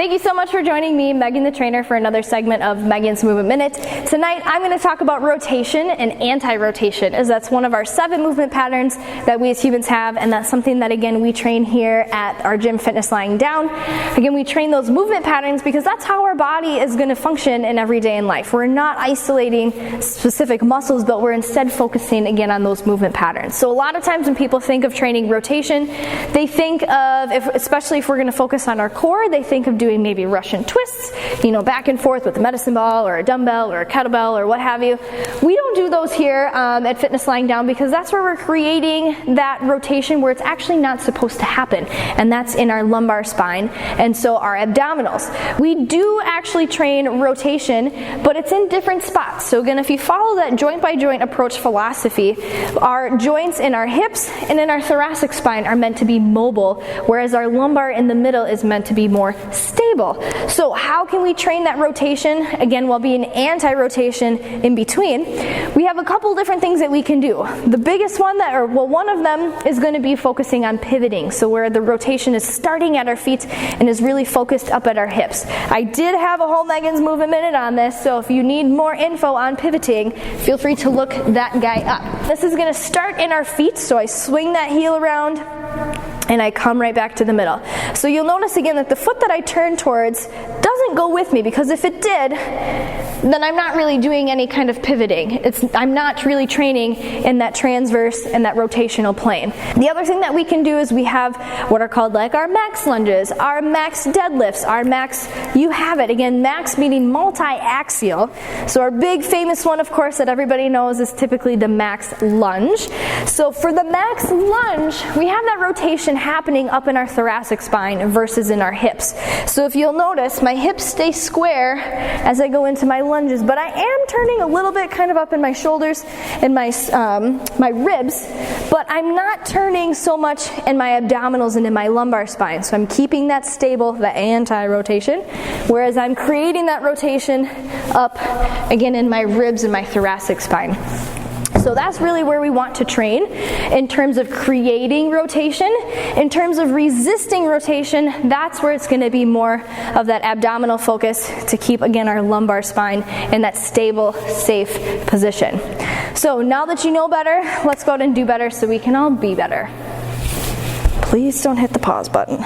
Thank you so much for joining me, Megan the trainer, for another segment of Megan's Movement Minute. Tonight I'm going to talk about rotation and anti-rotation, as that's one of our 7 movement patterns that we as humans have, and that's something that, again, we train here at our gym, Fitness Lying Down. Again, we train those movement patterns because that's how our body is going to function in every day in life. We're not isolating specific muscles, but we're instead focusing, again, on those movement patterns. So a lot of times when people think of training rotation, they think of, especially if we're going to focus on our core, they think of doing maybe Russian twists, back and forth with a medicine ball or a dumbbell or a kettlebell or what have you. We don't do those here at Fitness Lying Down because that's where we're creating that rotation where it's actually not supposed to happen, and that's in our lumbar spine and so our abdominals. We do actually train rotation, but it's in different spots. So again, if you follow that joint by joint approach philosophy, our joints in our hips and in our thoracic spine are meant to be mobile, whereas our lumbar in the middle is meant to be more stable. So how can we train that rotation, again, while being anti-rotation in between? We have a couple different things that we can do. The biggest one one of them is going to be focusing on pivoting, so where the rotation is starting at our feet and is really focused up at our hips. I did have a whole Megan's Movement Minute on this, so if you need more info on pivoting, feel free to look that guy up. This is going to start in our feet, so I swing that heel around and I come right back to the middle. So you'll notice again that the foot that I turn towards doesn't go with me, because if it did, then I'm not really doing any kind of pivoting. I'm not really training in that transverse and that rotational plane. The other thing that we can do is we have what are called like our max lunges, our max deadlifts, our max, you have it. Again, max meaning multi-axial. So our big famous one, of course, that everybody knows is typically the max lunge. So for the max lunge, we have that rotation happening up in our thoracic spine versus in our hips. So if you'll notice, my hips stay square as I go into my lunges, but I am turning a little bit kind of up in my shoulders and my ribs, but I'm not turning so much in my abdominals and in my lumbar spine. So I'm keeping that stable, the anti-rotation, whereas I'm creating that rotation up again in my ribs and my thoracic spine. So that's really where we want to train in terms of creating rotation. In terms of resisting rotation, that's where it's going to be more of that abdominal focus to keep, again, our lumbar spine in that stable, safe position. So now that you know better, let's go out and do better so we can all be better. Please don't hit the pause button.